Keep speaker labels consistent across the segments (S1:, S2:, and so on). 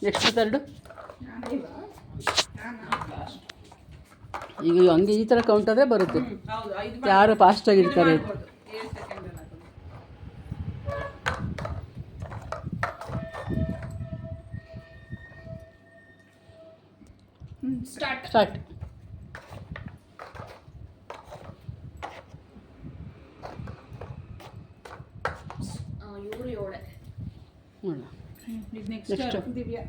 S1: Next third ಈಗ ಹಂಗೆ ಈ ಥರ ಕೌಂಟ್ ಆದರೆ ಬರುತ್ತೆ. ಯಾರು ಫಾಸ್ಟಾಗಿರ್ತಾರೆ. ಸ್ಟಾರ್ಟ್.
S2: ಇವರು ಏಳೆ
S1: ನೆಕ್ಸ್ಟ್
S2: ದಿವ್ಯಾ.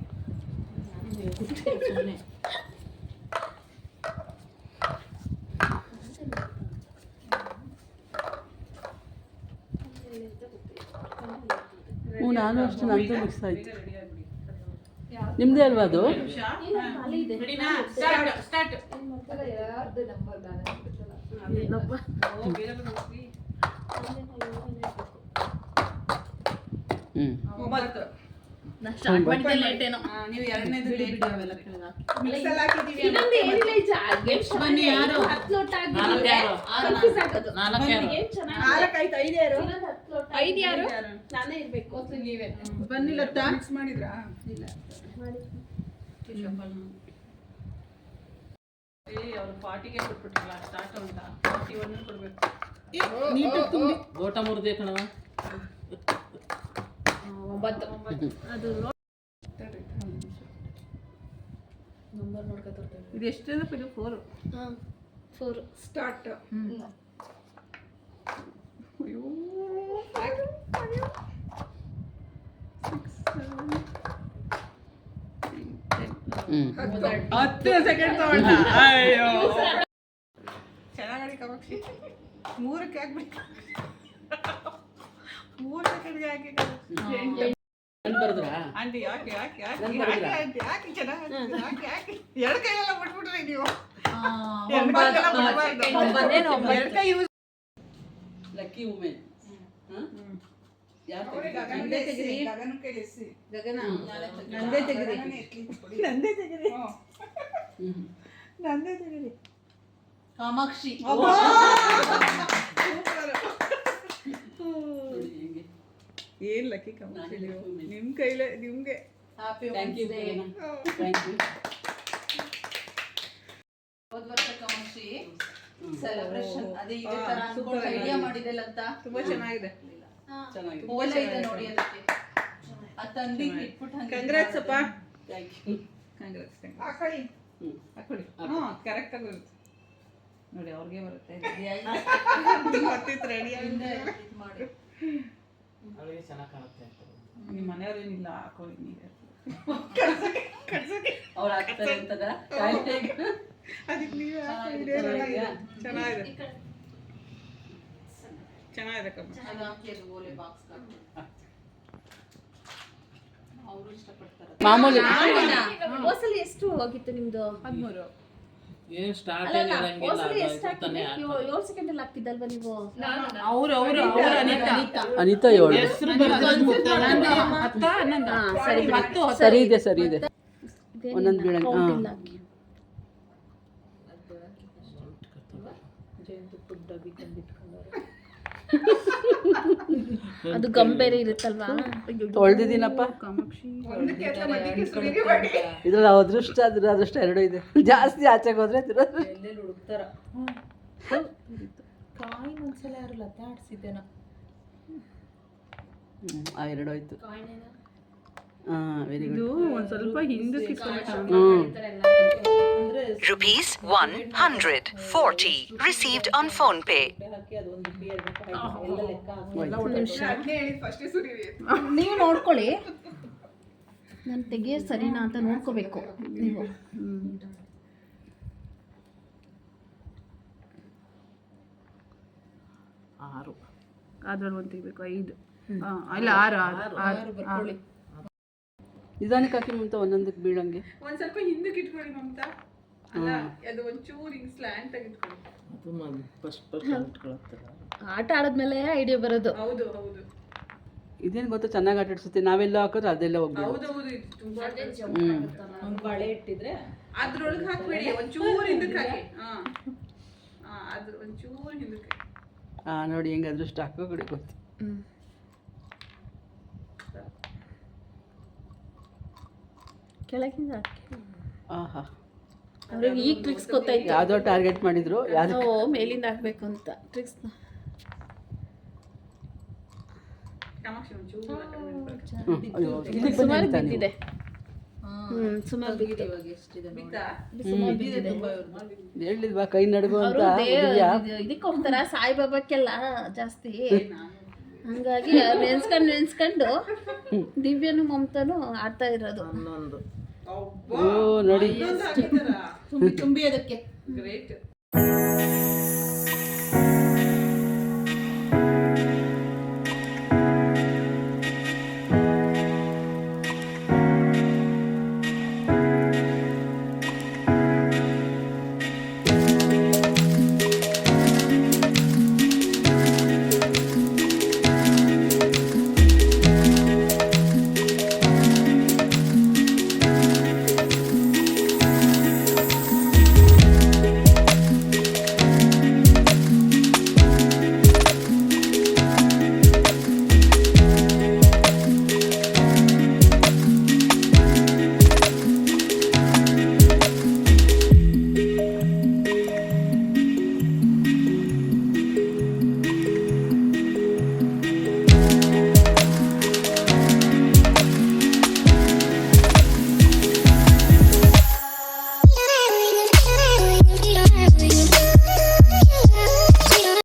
S1: ನಾನು ಅಷ್ಟು ನಂದು ಮಿಕ್ಸ್ ಆಯಿತು. ನಿಮ್ಮದೇ ಅಲ್ವಾ ಅದು?
S2: ಬನ್ನಿಲ್ಲ ಮಿಕ್ಸ್ ಮಾಡಿದ್ರಾ? ಇಲ್ಲ ಅವ್ರು ಪಾರ್ಟಿಗೆ ಕೊಟ್ಬಿಟ್ಟಿಲ್ಲ. ಸ್ಟಾರ್ಟ್ ಅಂತ 41 ಕೊಡ್ಬೇಕು. ನೀಟಾಗಿ ತುಂಬಿ ಗೋಟ ಮುರಿದೆ ಕಣವ. 9 ಅದು ನಂಬರ್ ನೋಡ್ಕೊತಾರೆ. ಇದು ಎಷ್ಟೇನ ಇದು 4. 4 ಸ್ಟಾರ್ಟ್. ಅಯ್ಯೋ 10 ಸೆಕೆಂಡ್ ತಗೊಂಡ. ಅಯ್ಯೋ ಚೆನ್ನಾಗಿ ಕಾಮಾಕ್ಷಿ. 3ಕ್ಕೆ ಹಾಕ್ಬಿಟ್ಟು 3 ಸೆಕೆಂಡ್ಗೆ ಹಾಕಿ ಆಂಟಿ ಯಾಕೆ ಯಾಕೆ ಯಾಕೆ ಆಂಟಿ ಯಾಕೆ ಚೆನ್ನಾಗಿ ಯಾಕೆ ಯಾಕೆ 2 ಕೈಯೆಲ್ಲ ಬಿಟ್ಬಿಟ್ರಿ ನೀವು. 2 ಕೈ ಯೂಸ್.
S1: Lucky women.
S2: ನಂದೇ ತೆಗಿರಿ ಕಾಮಾಕ್ಷಿ. ಏನ್ ಲಕ್ಕಿ ಕಾಮಾಕ್ಷಿ ನಿಮ್ ಕೈಲೇ. ನಿಮ್ಗೆ ಹೋದ್ ವರ್ಷ ಕಾಮಾಕ್ಷಿ ಸೆಲೆಬ್ರೇಷನ್ ಅದೇ ಇದೇ ತರ ಅನ್ಕೊಂಡು ಐಡಿಯಾ ಮಾಡಿದೆಲ್ಲ ಅಂತ ತುಂಬಾ ಚೆನ್ನಾಗಿದೆ. ಓಲೆ ಇದೆ ನೋಡಿ ಅದಕ್ಕೆ. ಆ ತಂದಿ ಇಟ್ಬಿಟ್ಟು ಹಂಗೆ. ಕಂಗ್ರಾಟ್ಸ್ ಅಪ್ಪ. Thank you. ಕಂಗ್ರಾಟ್ಸ್. ಹಾಕೊಳ್ಳಿ ಹಾಕೊಳ್ಳಿ. ಕರೆಕ್ಟ್ ಆಗಿ ಬರುತ್ತೆ ನೋಡಿ. ಅವ್ರಿಗೆ ಬರುತ್ತೆ. ರೆಡಿ ಮಾಡಿ ಅವಳಿಗೆ ಚೆನ್ನಾಗಿ ಕಾಣುತ್ತೆ ಅಂತ. ನಿಮ್ಮ ಮನೆಯವ್ರೇನಿಲ್ಲ ಹಾಕೊಳ್ಳಿ ನೀವೇ. ಅವ್ರು ಹಾಕ್ತಾರೆ ಅಂತದ ಅದಕ್ಕೆ ನೀವೇ ಚೆನ್ನಾಗಿದೆ. ಚೆನ್ನಾಗಿದೆ ಓಲೆ ಬಾಕ್ಸ್ ಅವರು ಇಷ್ಟಪಡ್ತಾರೆ.
S1: ಮಾಮೂಲಿ
S3: ಹೋಸಲಿ ಎಷ್ಟು ಹೋಗಿತ್ತು ನಿಮ್ದು?
S2: 13.
S4: ಏನು ಸ್ಟಾರ್ಟ್ ಆಗಿರಂಗಿಲ್ಲ.
S3: 7 ಸೆಕೆಂಡ್ ಅಲ್ಲಿ ಹಾಕಿದ್ದಲ್ವಾ ನೀವು?
S2: ಅವರು
S1: ಅನಿತಾ 7.
S4: ಹೆಸರು ಬರ್ತದೆ.
S1: ಸರಿ ಇದೆ ಸರಿ ಇದೆ. ಒಂದೊಂದು ಬೀಳಂಗೆ.
S3: ಅದು ಗಂಬೇರೆ ಇರುತ್ತಲ್ವಾ?
S1: ತೊಳ್ದಿದ್ದೀನಪ್ಪ. ಇದ್ರಲ್ಲಿ ಅದೃಷ್ಟ ದುರದೃಷ್ಟ 2 ಇದೆ. ಜಾಸ್ತಿ ಆಚೆಗೆ ಹೋದ್ರೆ
S2: ಹುಡುಕ್ತಾರ. ಕಾಯಿ ಒಂದ್ಸಲ ಯಾರು ಲತಾ ಆಡ್ಸಿದ್ದೇನ?
S1: ಆ 2 ಆಯ್ತು. Very good.
S2: ಒಂದು ಸ್ವಲ್ಪ ಹಿಂದಕ್ಕೆ
S5: Rupees 140 received on phone pay.
S3: ನೀವು ನೋಡ್ಕೊಳ್ಳಿ. ನಾನು ತೆಗಿಯೋ ಸರಿನಾ ಅಂತ ನೋಡ್ಕೋಬೇಕು ನೀವು.
S2: ಅದ್ರಲ್ಲಿ ಒಂದು ತೆಗಿಬೇಕು. 5 ಇಲ್ಲ 6 ಬರ್ಕೊಳ್ಳಿ.
S1: ನಿಧಾನಕ್ಕೆ ಹಾಕಿ ಮಮತಾ. ಒಂದೊಂದಕ್ಕೆ ಬೀಳಂಗೆ
S2: ಒಂದ್ ಸ್ವಲ್ಪ ಹಿಂದಕ್ಕೆ ಇಟ್ಕೊಳ್ಳಿ ಮಮತಾ. ಅಲ್ಲ ಅದು ಒಂಚೂರು ಹಿಂಗ್ ಸ್ಲ್ಯಾಂಟ್ ಆಗಿ ಇಟ್ಕೊಳ್ಳಿ.
S4: ಅದು ಫಸ್ಟ್ ಇಟ್ಕೊಳ್ತಾರೆ.
S3: ಆಟ ಆಡಿದ್ಮೇಲೆ ಐಡಿಯಾ ಬರೋದು.
S2: ಹೌದು ಹೌದು.
S1: ಇದೇನು ಗೊತ್ತಾ ಚೆನ್ನಾಗಿ ಆಟ ಆಡಿಸುತ್ತೆ. ನಾವೆಲ್ಲ ಹಾಕೋದ್ರೆ ಅದೆಲ್ಲ ಹೋಗ್ಬೋದು.
S2: ಹೌದು ಹೌದು. ಇದು ತುಂಬಾ ಒಂದು ಬಳೆ ಇಟ್ಟಿದ್ರೆ ಅದ್ರೊಳಗೆ ಹಾಕ್ಬೇಡಿ. ಒಂಚೂರು ಹಿಂದಕ್ಕೆ ಹಾಕಿ. ಅದ್ರ ಒಂಚೂರು ಹಿಂದಕ್ಕೆ.
S1: ನೋಡಿ ಹೆಂಗೆ ಅದೃಷ್ಟ ಹಾಕೋ ಕಡೆ ಗೊತ್ತು.
S3: ಕೆಳಗಿಂದ ಹಾಕಿ.
S1: ಆಹಾ,
S3: ಅವ್ರಿಗೆ ಈಗ ಟ್ರಿಕ್ಸ್ ಗೊತ್ತಾಯ್ತು.
S1: ಯಾವುದೋ ಟಾರ್ಗೆಟ್ ಮಾಡಿದ್ರು, ಯಾರು
S3: ಓ ಮೇಲಿಂದ ಹಾಕ್ಬೇಕು ಅಂತ ಟ್ರಿಕ್ಸ್. ಸುಮಾರು ಬಿದ್ದಿದೆ. ಸುಮಾರು ಬಿದ್ದಿದೆ.
S2: ಇವಾಗ ಎಷ್ಟಿದೆ ನೋಡಿ.
S3: ಸುಮಾರು ಬಿದ್ದಿದೆ.
S1: ಹೇಳಿಲ್ವಾ ಕೈ ನಡುಗು ಅಂತ
S3: ಅವರು
S1: ದಿವ್ಯಾ?
S3: ಇದಕ್ಕೆ ಹೋಗ್ತಾರ ಸಾಯಿಬಾಬಕ್ಕೆಲ್ಲ ಜಾಸ್ತಿ. ಹಂಗಾಗಿ ನೆನ್ಸ್ಕೊಂಡು ದಿವ್ಯನು ಮಮತಾನು ಆಡ್ತಾ ಇರೋದು.
S4: ಹನ್ನೊಂದು.
S1: ಓ ನೋಡಿ,
S2: ತುಂಬಿ ಅದಕ್ಕೆ